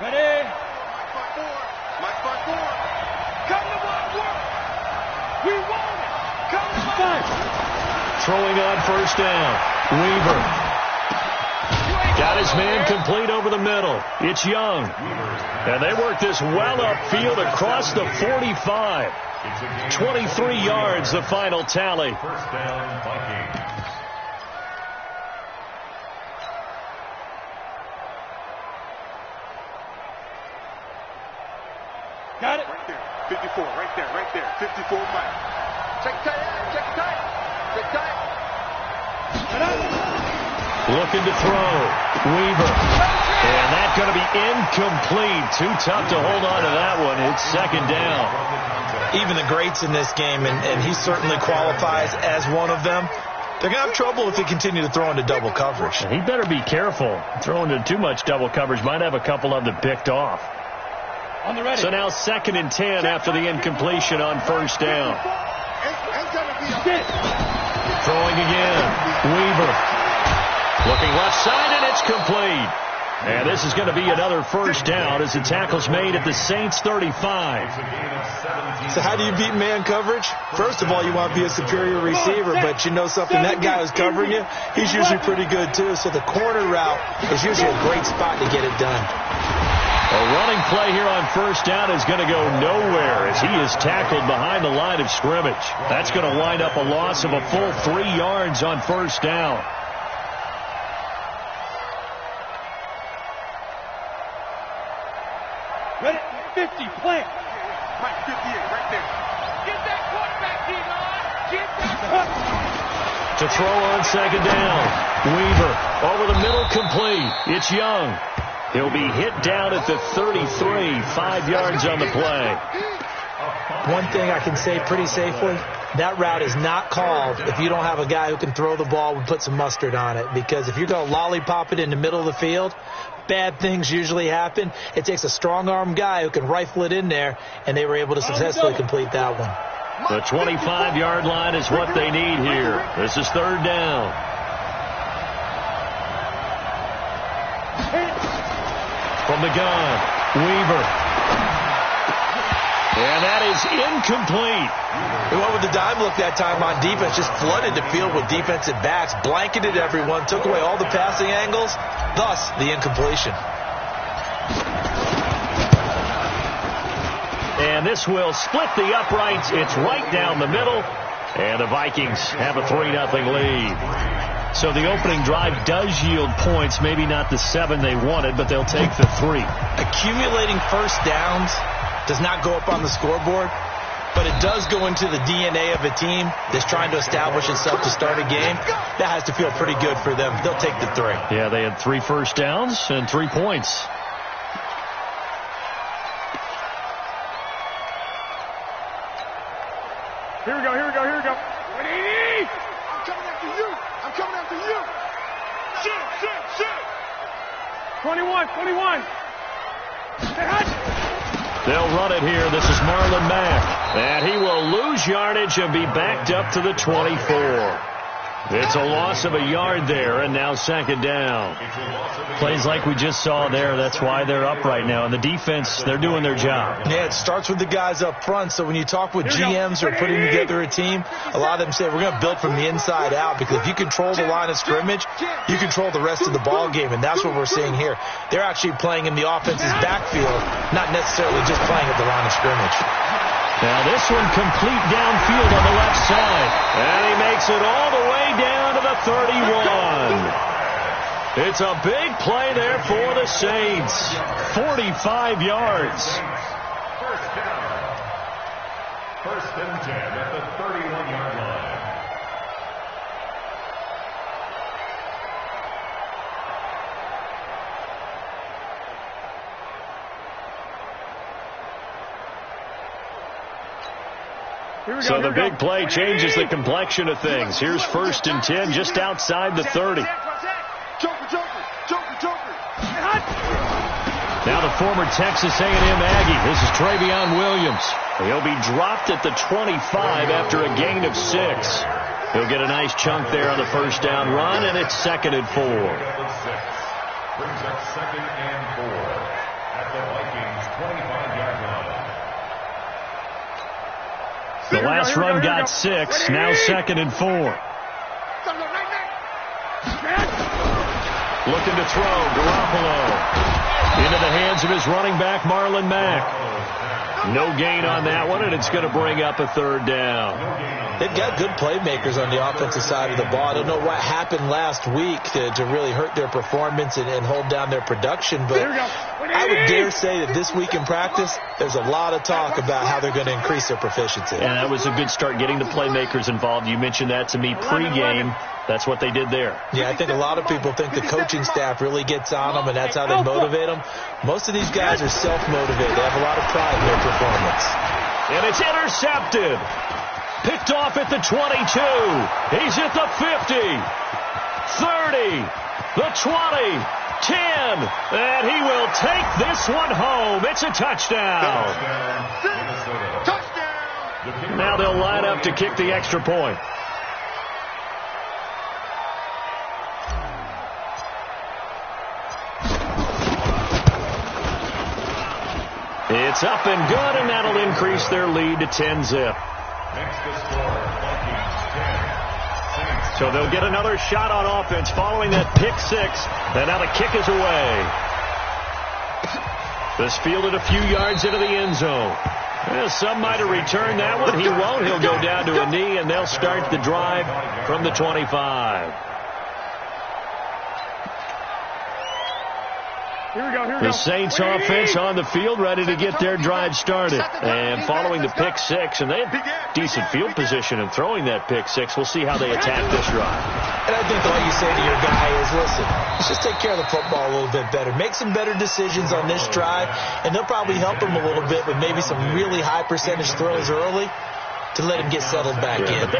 Ready? Mike 5-4. Come to work. We want it. Come to fight. Throwing on first down. Weaver. Got his man complete over the middle. It's Young. And they work this well upfield across the 45. 23 yards, the final tally. First down, Vikings. Got it. Right there. 54. Right there. 54 Mike. Check tight. Looking to throw. Weaver. And that's going to be incomplete. Too tough to hold on to that one. It's second down. Even the greats in this game, and he certainly qualifies as one of them, they're going to have trouble if they continue to throw into double coverage. He better be careful. Throwing into too much double coverage might have a couple of them picked off. On the ready. So now 2nd and 10 after the incompletion on first down. Throwing again. Weaver. Looking left side, and it's complete. And this is going to be another first down as the tackle's made at the Saints 35. So how do you beat man coverage? First of all, you want to be a superior receiver, but you know something, that guy who's covering you, he's usually pretty good too. So the corner route is usually a great spot to get it done. A running play here on first down is going to go nowhere as he is tackled behind the line of scrimmage. That's going to wind up a loss of a full 3 yards on first down. Ready? 50. Plant. Mike 58. Right there. Get that quarterback, D-line. Get that. To throw on second down. Weaver over the middle, complete. It's Young. He'll be hit down at the 33, 5 yards on the play. One thing I can say pretty safely, that route is not called if you don't have a guy who can throw the ball and put some mustard on it. Because if you're going to lollipop it in the middle of the field, bad things usually happen. It takes a strong-arm guy who can rifle it in there, and they were able to successfully complete that one. The 25-yard line is what they need here. This is third down. From the gun, Weaver. And that is incomplete. He went with the dime look that time on defense, just flooded the field with defensive backs, blanketed everyone, took away all the passing angles, thus the incompletion. And this will split the uprights. It's right down the middle. And the Vikings have a 3-0 lead. So the opening drive does yield points, maybe not the 7 they wanted, but they'll take the 3. Accumulating first downs does not go up on the scoreboard, but it does go into the DNA of a team that's trying to establish itself to start a game. That has to feel pretty good for them. They'll take the 3. Yeah, they had 3 first downs and 3 points. Here we go. 180. I'm coming after you. Shoot. 21. They'll run it here. This is Marlon Mack. And he will lose yardage and be backed up to the 24. It's a loss of a yard there, and now second down. Plays like we just saw there. That's why they're up right now. And the defense, they're doing their job. Yeah, it starts with the guys up front. So when you talk with GMs who are putting together a team, a lot of them say we're going to build from the inside out, because if you control the line of scrimmage, you control the rest of the ball game, and that's what we're seeing here. They're actually playing in the offense's backfield, not necessarily just playing at the line of scrimmage. Now this one complete downfield on the left side. And he makes it all the way down to the 31. It's a big play there for the Saints. 45 yards. First down. 1st and 10 at the 31-yard line. So the big play changes the complexion of things. Here's 1st and 10 just outside the 30. Now the former Texas A&M Aggie. This is Travion Williams. He'll be dropped at the 25 after a gain of 6. He'll get a nice chunk there on the first down run, and it's 2nd and 4. Brings up 2nd and 4. at the Vikings 25-yard line. The last run got 6. Now 2nd and 4. Looking to throw. Garoppolo into the hands of his running back, Marlon Mack. No gain on that one, and it's going to bring up a 3rd down. They've got good playmakers on the offensive side of the ball. I don't know what happened last week to really hurt their performance and hold down their production, but I would dare say that this week in practice, there's a lot of talk about how they're going to increase their proficiency. And that was a good start, getting the playmakers involved. You mentioned that to me pregame. That's what they did there. Yeah, I think a lot of people think the coaching staff really gets on them, and that's how they motivate them. Most of these guys are self-motivated. They have a lot of pride in their performance. And it's intercepted. Picked off at the 22. He's at the 50. 30. The 20. 10. And he will take this one home. It's a touchdown. Touchdown. Now they'll line up to kick the extra point. It's up and good, and that'll increase their lead to 10-zip. Next to score, Vikings 10. So they'll get another shot on offense following that pick 6. And now the kick is away. This fielded a few yards into the end zone. Well, some might have returned that one. He won't. He'll go down to a knee, and they'll start the drive from the 25. Here we go, The Saints offense on the field, ready to get their drive started. And following the pick 6, and they have decent field position in throwing that pick 6. We'll see how they attack this drive. And I think all you say to your guy is, listen, let's just take care of the football a little bit better. Make some better decisions on this drive, and they'll probably help him a little bit with maybe some really high percentage throws early to let him get settled back in. But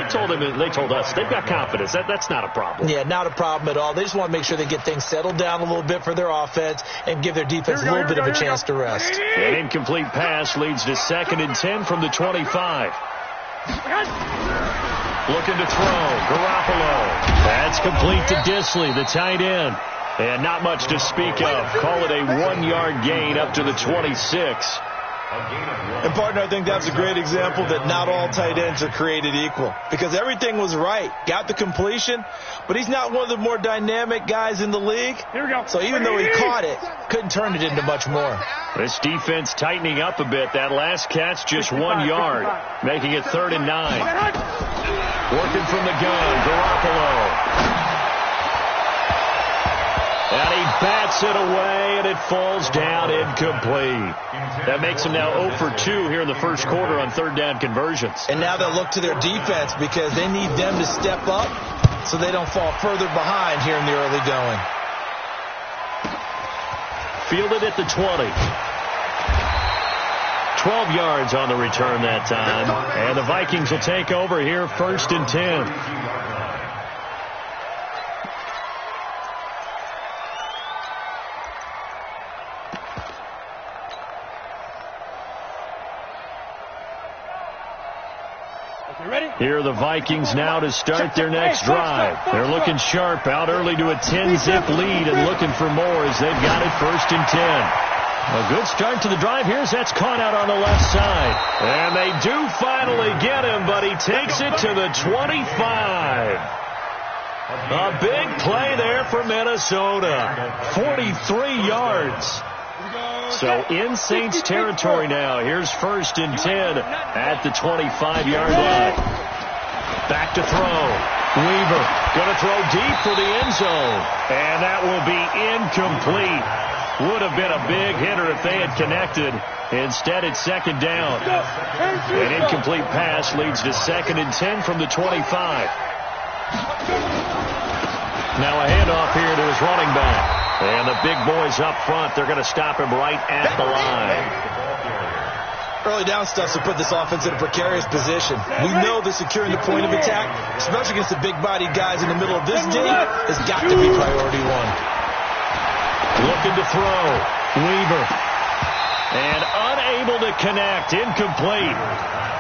they told us they've got confidence. That's not a problem. Yeah, not a problem at all. They just want to make sure they get things settled down a little bit for their offense and give their defense a little bit of a chance to rest. An incomplete pass leads to 2nd and 10 from the 25. Looking to throw. Garoppolo. That's complete to Disley, the tight end. And not much to speak of. Call it a 1-yard gain up to the 26. And, partner, I think that's a great example that not all tight ends are created equal, because everything was right. Got the completion, but he's not one of the more dynamic guys in the league. Here we go. So even though he caught it, couldn't turn it into much more. This defense tightening up a bit. That last catch, just 1 yard, making it 3rd and 9. Working from the gun, Garoppolo. And he bats it away, and it falls down incomplete. That makes him now 0 for 2 here in the first quarter on 3rd down conversions. And now they'll look to their defense because they need them to step up so they don't fall further behind here in the early going. Fielded at the 20. 12 yards on the return that time. And the Vikings will take over here 1st and 10. Here are the Vikings now to start their next drive. They're looking sharp, out early to a 10-zip lead and looking for more as they've got it 1st and 10. A good start to the drive here as that's caught out on the left side. And they do finally get him, but he takes it to the 25. A big play there for Minnesota. 43 yards. So in Saints territory now. Here's 1st and 10 at the 25-yard line. Back to throw. Weaver going to throw deep for the end zone. And that will be incomplete. Would have been a big hitter if they had connected. Instead, it's 2nd down. An incomplete pass leads to 2nd and 10 from the 25. Now a handoff here to his running back. And the big boys up front, they're going to stop him right at the line. Early down stuff to put this offense in a precarious position. We know that securing the point of attack, especially against the big-bodied guys in the middle of this D, has got to be priority 1. Looking to throw. Weaver. And unable to connect. Incomplete.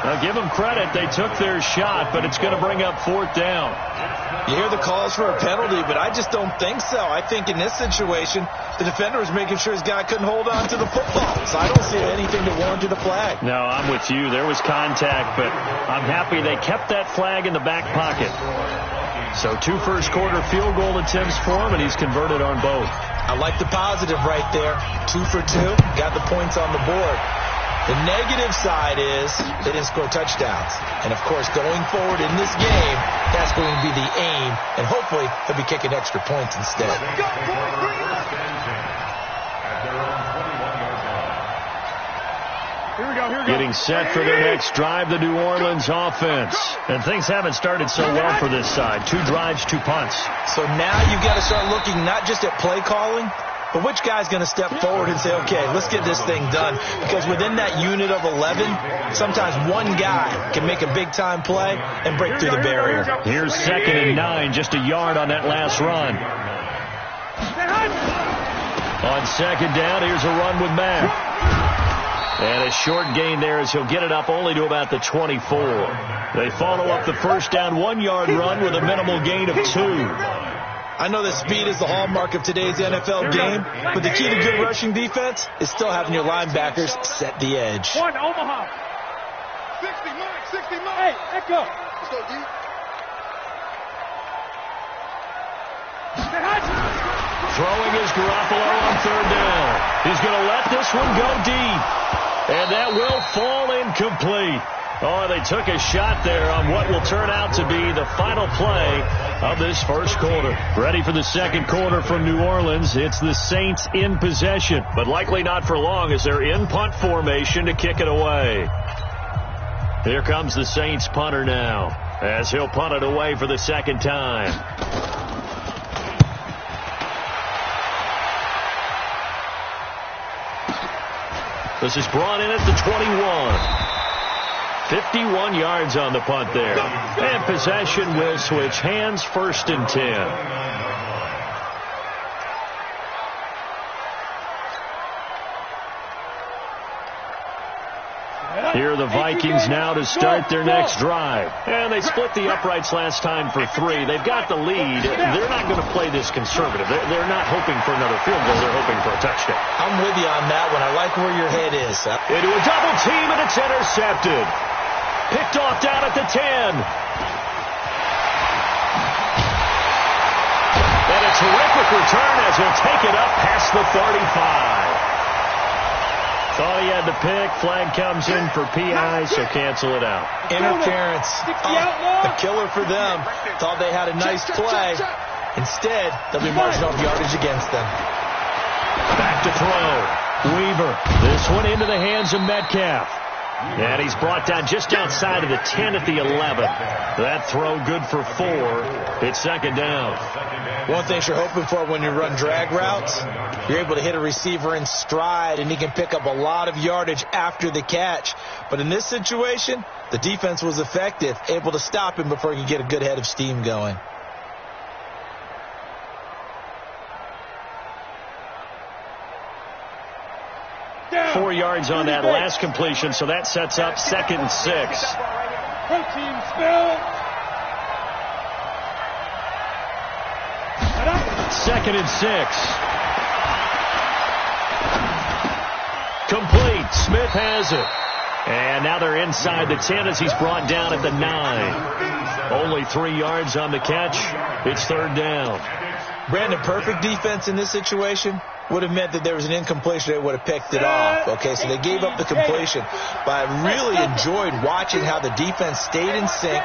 Now, give them credit. They took their shot, but it's going to bring up fourth down. You hear the calls for a penalty, but I just don't think so. I think in this situation, the defender was making sure his guy couldn't hold on to the football. So I don't see anything to warrant a flag. No, I'm with you. There was contact, but I'm happy they kept that flag in the back pocket. So 2 first-quarter field goal attempts for him, and he's converted on both. I like the positive right there. 2 for 2. Got the points on the board. The negative side is they didn't score touchdowns. And, of course, going forward in this game, that's going to be the aim. And hopefully they'll be kicking extra points instead. Here we go. Getting set for their next drive, the New Orleans offense. And things haven't started so well for this side. 2 drives, 2 punts. So now you've got to start looking not just at play calling, but which guy's going to step forward and say, okay, let's get this thing done. Because within that unit of 11, sometimes one guy can make a big-time play and break through the barrier. Here's 2nd and 9, just a yard on that last run. On 2nd down, here's a run with Mack. And a short gain there as he'll get it up only to about the 24. They follow up the first down 1-yard run with a minimal gain of 2. I know that speed is the hallmark of today's NFL game, but the key to good rushing defense is still having your linebackers set the edge. 1, Omaha. 60 miles. Hey, echo. Let's go, D. Throwing is Garoppolo on 3rd down. He's going to let this one go deep. And that will fall incomplete. Oh, they took a shot there on what will turn out to be the final play of this first quarter. Ready for the 2nd quarter from New Orleans. It's the Saints in possession, but likely not for long as they're in punt formation to kick it away. Here comes the Saints punter now as he'll punt it away for the 2nd time. This is brought in at the 21. 51 yards on the punt there. And possession will switch hands, 1st and 10. Here are the Vikings now to start their next drive. And they split the uprights last time for 3. They've got the lead. They're not going to play this conservative. They're not hoping for another field goal. They're hoping for a touchdown. I'm with you on that one. I like where your head is. Into a double team, and it's intercepted. Picked off down at the 10. And a terrific return as he'll take it up past the 35. Thought he had the pick. Flag comes in for PI, so cancel it out. Interference. The killer for them. Thought they had a nice play. Instead, they'll be marching off yardage against them. Back to throw. Weaver. This one into the hands of Metcalf. And he's brought down just outside of the 10 at the 11. That throw good for 4. It's 2nd down. One thing you're hoping for when you run drag routes, you're able to hit a receiver in stride, and he can pick up a lot of yardage after the catch. But in this situation, the defense was effective, able to stop him before he could get a good head of steam going. Yeah. 4 yards on that last completion, so that sets up 2nd and 6. Protein spill. 2nd and 6. Complete. Smith has it. And now they're inside the 10 as he's brought down at the 9. Only 3 yards on the catch. It's 3rd down. Brandon, perfect defense in this situation would have meant that there was an incompletion. They would have picked it off. Okay, so they gave up the completion. But I really enjoyed watching how the defense stayed in sync,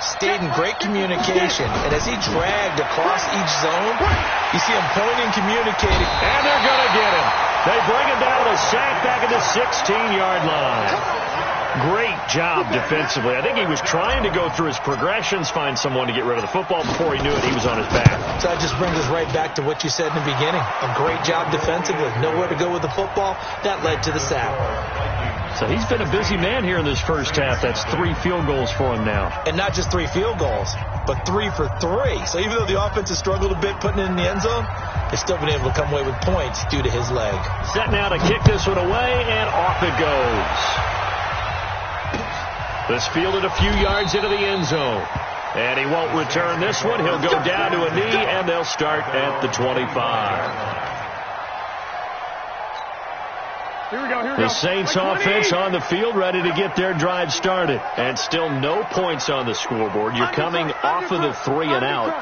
stayed in great communication. And as he dragged across each zone, you see him pointing, communicating. And they're going to get him. They bring him down with a sack back at the 16-yard line. Great job defensively. I think he was trying to go through his progressions, find someone to get rid of the football. Before he knew it, he was on his back. So that just brings us right back to what you said in the beginning. A great job defensively. Nowhere to go with the football. That led to the sack. So he's been a busy man here in this first half. That's 3 field goals for him now. And not just 3 field goals, but 3 for 3. So even though the offense has struggled a bit putting it in the end zone, they've still been able to come away with points due to his leg. Set now to kick this one away, and off it goes. This fielded a few yards into the end zone. And he won't return this one. He'll go down to a knee, and they'll start at the 25. Here we go. The Saints offense on the field, ready to get their drive started. And still no points on the scoreboard. You're coming off of the 3 and out.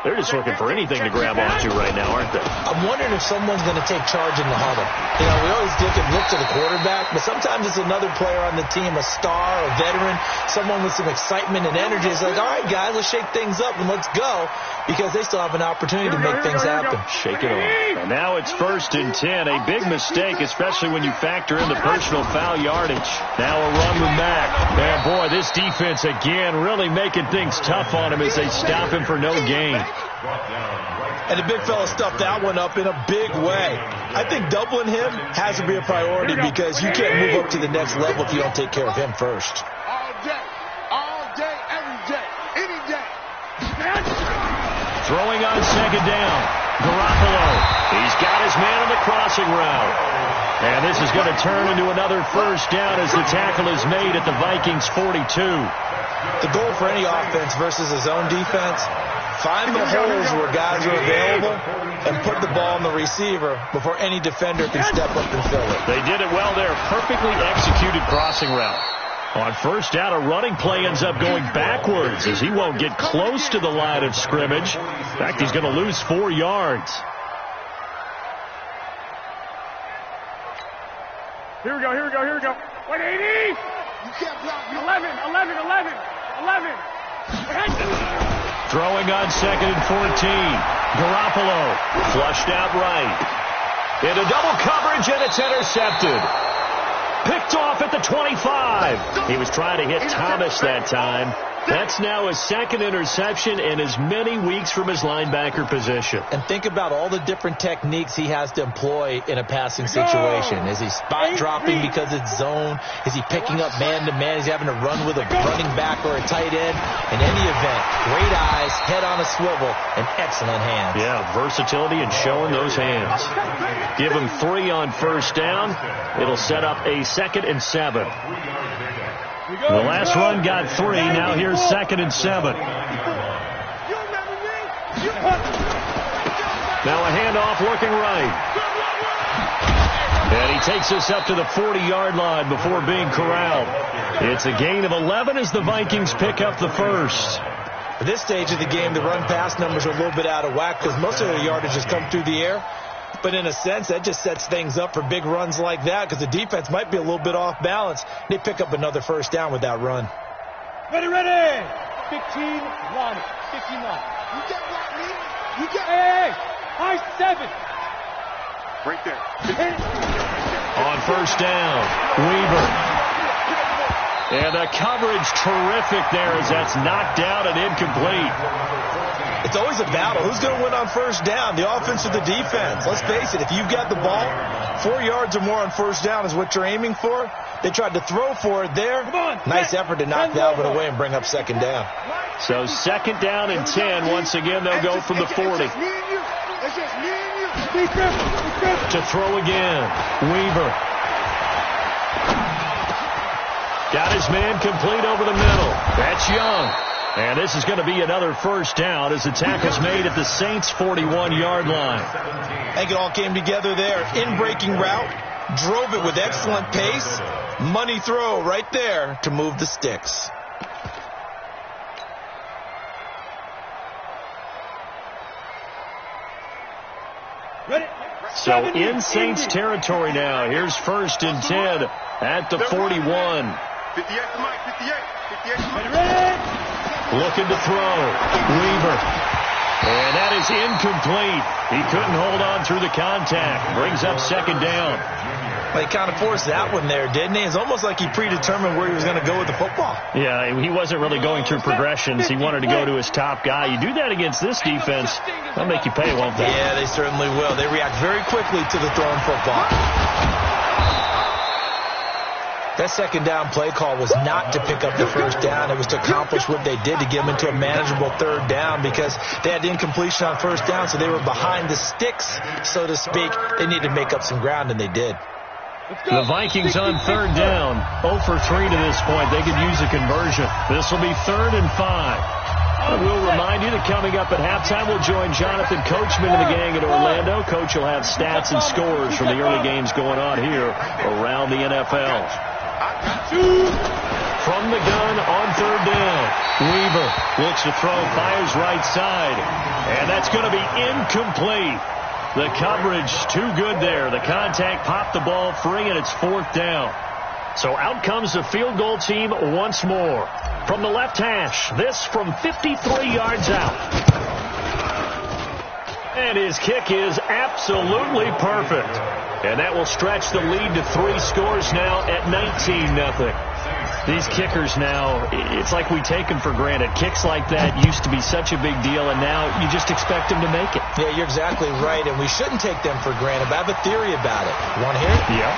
They're just looking for anything to grab onto right now, aren't they? I'm wondering if someone's going to take charge in the huddle. You know, we always look to the quarterback, but sometimes it's another player on the team, a star, a veteran, someone with some excitement and energy. It's like, all right, guys, let's shake things up and let's go, because they still have an opportunity to make things happen. Shake it off. And now it's 1st and 10. A big mistake, especially when you factor in the personal foul yardage. Now a run with Mack. And boy, this defense again really making things tough on him as they stop him for no gain. And the big fella stuffed that one up in a big way. I think doubling him has to be a priority because you can't move up to the next level if you don't take care of him first. All day, every day, any day. Throwing on 2nd down. Garoppolo. He's got his man on the crossing route. And this is going to turn into another 1st down as the tackle is made at the Vikings 42. The goal for any offense versus a zone defense, find the holes where guys are available and put the ball on the receiver before any defender can step up and fill it. They did it well there. Perfectly executed crossing route. On 1st down, a running play ends up going backwards as he won't get close to the line of scrimmage. In fact, he's going to lose 4 yards. Here we go. 180. You can't block me. 11. Throwing on 2nd and 14. Garoppolo flushed out right. Into double coverage, and it's intercepted. Picked off at the 25. He was trying to hit Thomas that time. That's now his 2nd interception in as many weeks from his linebacker position. And think about all the different techniques he has to employ in a passing situation. Is he spot dropping because it's zone? Is he picking up man-to-man? Is he having to run with a running back or a tight end? In any event, great eyes, head on a swivel, and excellent hands. Yeah, versatility and showing those hands. Give him 3 on 1st down. It'll set up a 2nd and 7. The last run got 3. Now here's 2nd and 7. Now a handoff looking right. And he takes us up to the 40-yard line before being corralled. It's a gain of 11 as the Vikings pick up the 1st. At this stage of the game, the run-pass numbers are a little bit out of whack because most of their yardage has come through the air. But in a sense, that just sets things up for big runs like that because the defense might be a little bit off balance. They pick up another 1st down with that run. Ready. 15 line. You can't block me. You can't. Hey. High 7. Right there. On 1st down, Weaver. And the coverage terrific there as that's knocked down and incomplete. It's always a battle. Who's going to win on 1st down, the offense or the defense? Let's face it, if you've got the ball, 4 yards or more on 1st down is what you're aiming for. They tried to throw for it there. Nice effort to knock Dalvin away and bring up 2nd down. So 2nd down and 10. Once again, they'll go from the 40. To throw again, Weaver. Got his man complete over the middle. That's Young. And this is going to be another 1st down as the tackle's made at the Saints' 41-yard line. I think it all came together there. In-breaking route, drove it with excellent pace. Money throw right there to move the sticks. So in Saints territory now. Here's 1st and 10 at the 41. 58. Looking to throw. Weaver. And that is incomplete. He couldn't hold on through the contact. Brings up 2nd down. Well, he kind of forced that one there, didn't he? It's almost like he predetermined where he was going to go with the football. Yeah, he wasn't really going through progressions. He wanted to go to his top guy. You do that against this defense, they'll make you pay, won't they? Yeah, they certainly will. They react very quickly to the thrown football. That second down play call was not to pick up the first down. It was to accomplish what they did, to get them into a manageable third down, because they had incompletion on first down, so they were behind the sticks, so to speak. They needed to make up some ground, and they did. The Vikings on third down, 0 for 3 to this point. They could use a conversion. This will be 3rd and 5. We'll remind you that coming up at halftime, we'll join Jonathan Coachman and the gang in Orlando. Coach will have stats and scores from the early games going on here around the NFL. From the gun on third down, Weaver looks to throw, fires right side, and that's going to be incomplete. The coverage too good there. The contact popped the ball free, and it's 4th down. So out comes the field goal team once more. From the left hash, this from 53 yards out. And his kick is absolutely perfect. And that will stretch the lead to 3 scores now at 19-0. These kickers now, it's like we take them for granted. Kicks like that used to be such a big deal, and now you just expect them to make it. Yeah, you're exactly right, and we shouldn't take them for granted. But I have a theory about it. You want to hear it? Yeah.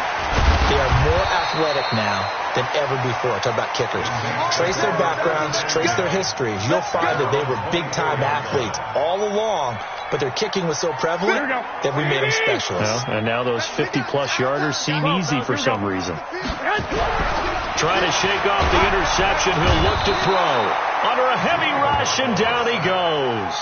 They are more athletic now than ever before. Talk about kickers. Trace their backgrounds, trace their histories. You'll find that they were big-time athletes all along, but their kicking was so prevalent that we made them specialists. Well, and now those 50-plus yarders seem easy for some reason. Trying to shake off the interception. He'll look to throw. Under a heavy rush, and down he goes.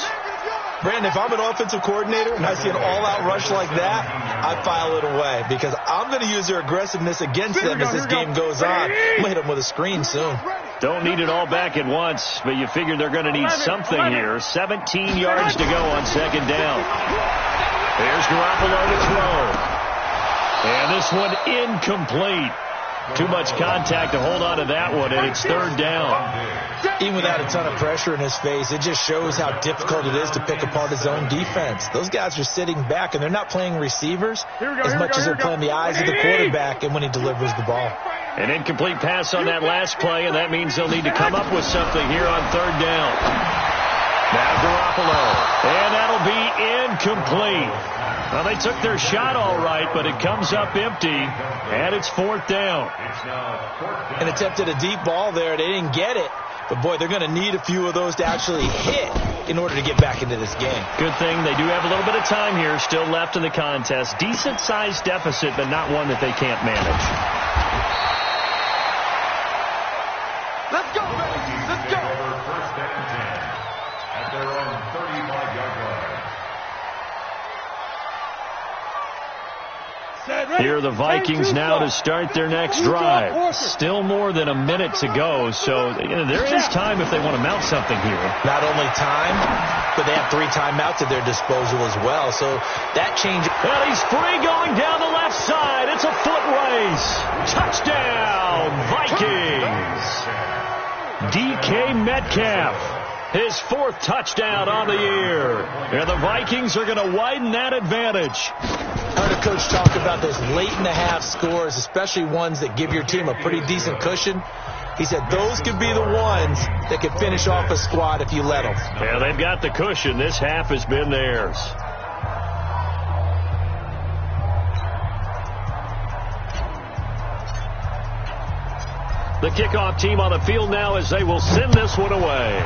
Brandon, if I'm an offensive coordinator and I see an all-out rush like that, I file it away, because I'm going to use their aggressiveness against them as this game goes on. I'm going to hit them with a screen soon. Don't need it all back at once, but you figure they're going to need something here. 17 yards to go on second down. There's Garoppolo to throw. And this one incomplete. Too much contact to hold on to that one, and it's 3rd down. Even without a ton of pressure in his face, it just shows how difficult it is to pick apart his own defense. Those guys are sitting back, and they're not playing receivers as much as they're playing the eyes of the quarterback and when he delivers the ball. An incomplete pass on that last play, and that means they'll need to come up with something here on 3rd down. Now Garoppolo, and that'll be incomplete. Well, they took their shot all right, but it comes up empty, and it's 4th down. And attempted a deep ball there. They didn't get it. But, boy, they're going to need a few of those to actually hit in order to get back into this game. Good thing they do have a little bit of time here still left in the contest. Decent-sized deficit, but not one that they can't manage. Let's go, baby. Let's go. First and 10 at their own 35-yard line. Here are the Vikings now to start their next drive. Still more than a minute to go, so there is time if they want to mount something here. Not only time, but they have 3 timeouts at their disposal as well, so that changes. And he's free going down the left side. It's a foot race. Touchdown, Vikings. DK Metcalf. His 4th touchdown on the year. And the Vikings are going to widen that advantage. I heard a coach talk about those late-in-the-half scores, especially ones that give your team a pretty decent cushion. He said those could be the ones that could finish off a squad if you let them. Yeah, they've got the cushion. This half has been theirs. The kickoff team on the field now as they will send this one away.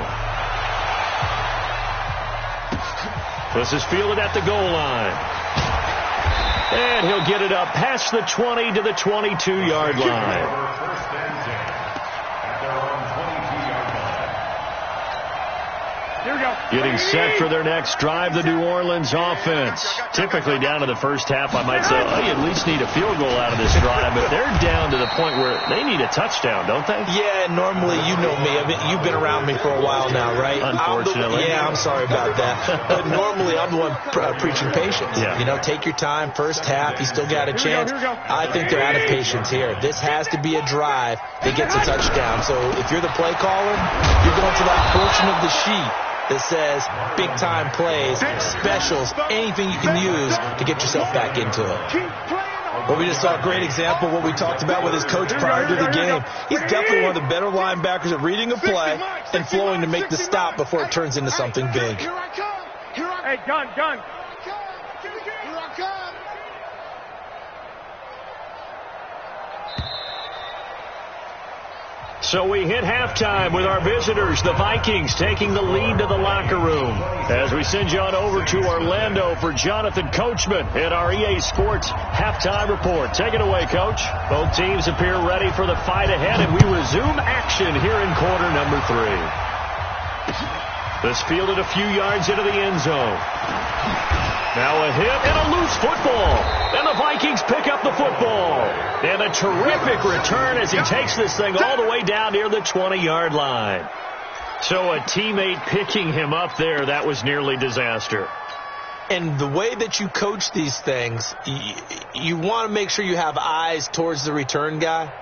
This is fielded at the goal line. And he'll get it up past the 20 to the 22-yard line. First and 10 at their own 22-yard line. Here we go. Getting set for their next drive, the New Orleans offense. Typically down to the first half, I might say, oh, you at least need a field goal out of this drive, but they're down to the point where they need a touchdown, don't they? Yeah, normally, you know me. You've been around me for a while now, right? Unfortunately. I'm sorry about that. But normally, I'm the one preaching patience. Yeah. You know, take your time. First half, you still got a chance. I think they're out of patience here. This has to be a drive that gets a touchdown. So if you're the play caller, you're going to that portion of the sheet that says big-time plays, specials, anything you can use to get yourself back into it. But we just saw a great example of what we talked about with his coach prior to the game. He's definitely one of the better linebackers at reading a play and flowing to make the stop before it turns into something big. Hey, gun. Here I come. So we hit halftime with our visitors, the Vikings, taking the lead to the locker room. As we send you on over to Orlando for Jonathan Coachman at our EA Sports halftime report. Take it away, Coach. Both teams appear ready for the fight ahead, and we resume action here in quarter number 3. This fielded a few yards into the end zone. Now a hit and a loose football. And the Vikings pick up the football. And a terrific return as he takes this thing all the way down near the 20-yard line. So a teammate picking him up there, that was nearly disaster. And the way that you coach these things, you want to make sure you have eyes towards the return guy,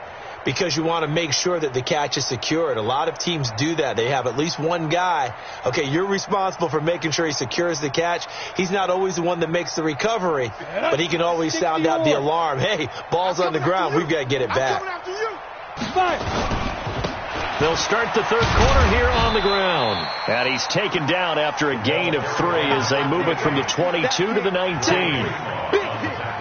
because you want to make sure that the catch is secured. A lot of teams do that. They have at least one guy. Okay, you're responsible for making sure he secures the catch. He's not always the one that makes the recovery, but he can always sound out the alarm. Hey, ball's on the ground. We've got to get it back. They'll start the third quarter here on the ground. And he's taken down after a gain of 3 as they move it from the 22 to the 19.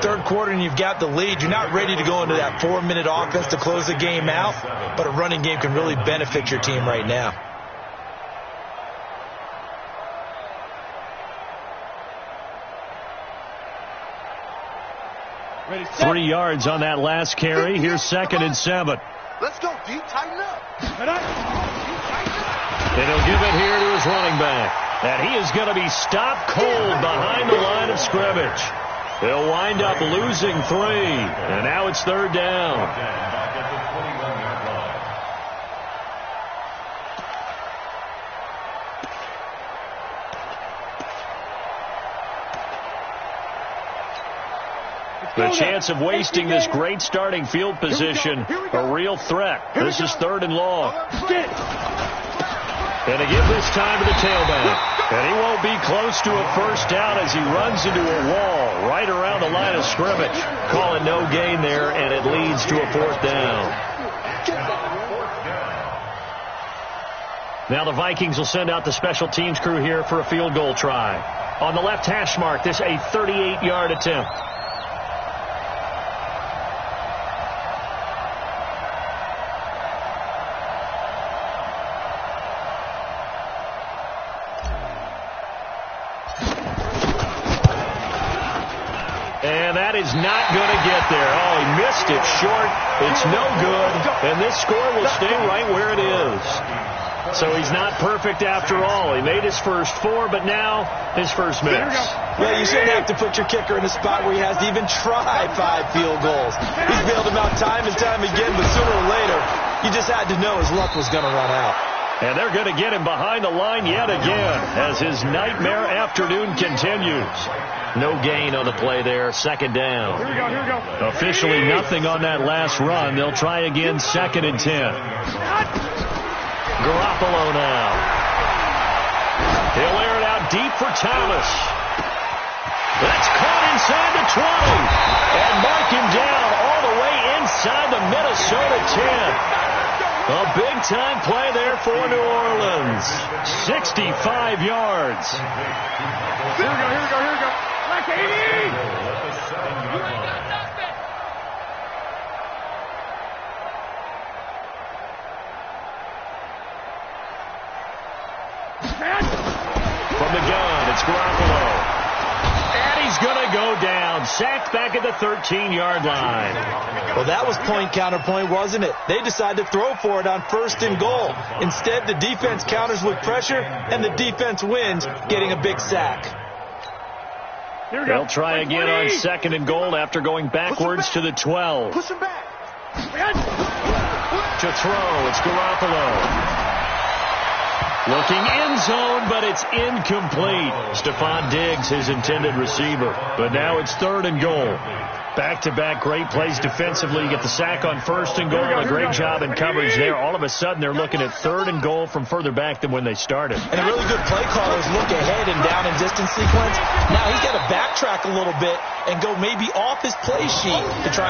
Third quarter and you've got the lead. You're not ready to go into that 4-minute offense to close the game out, but a running game can really benefit your team right now. Ready, 3 yards on that last carry. Here's 2nd and 7. Let's go, D. Tighten up. And he'll give it here to his running back. And he is going to be stopped cold behind the line of scrimmage. They'll wind up losing 3. And now it's 3rd down. The chance of wasting this great starting field position, a real threat. This is 3rd and long. And to give this time to the tailback. And he won't be close to a first down as he runs into a wall right around the line of scrimmage. Calling no gain there, and it leads to a 4th down. Now the Vikings will send out the special teams crew here for a field goal try. On the left hash mark, this a 38-yard attempt. And that is not going to get there. Oh, he missed it short. It's no good. And this score will stay right where it is. So he's not perfect after all. He made his first 4, but now his first miss. Well, you shouldn't have to put your kicker in a spot where he has to even try 5 field goals. He's bailed him out time and time again, but sooner or later, you just had to know his luck was going to run out. And they're going to get him behind the line yet again as his nightmare afternoon continues. No gain on the play there. 2nd down. Here we go. Officially nothing on that last run. They'll try again 2nd and 10. Garoppolo now. He'll air it out deep for Thomas. That's caught inside the 20. And mark him down all the way inside the Minnesota 10. A big-time play there for New Orleans. 65 yards. Here we go. Like 80! From the gun, it's Garoppolo. And he's going to go down. Sacked back at the 13-yard line. Well, that was point counterpoint, wasn't it? They decided to throw for it on 1st and goal. Instead, the defense counters with pressure, and the defense wins, getting a big sack. They'll try again on 2nd and goal after going backwards to the 12. Push him back. To throw, it's Garoppolo. Looking end zone, but it's incomplete. Stephon Diggs, his intended receiver. But now it's 3rd and goal. Back-to-back great plays defensively. You get the sack on 1st and goal. A great job in coverage there. All of a sudden, they're looking at 3rd and goal from further back than when they started. And a really good play callers look ahead and down and distance sequence. Now he's got to backtrack a little bit and go maybe off his play sheet to try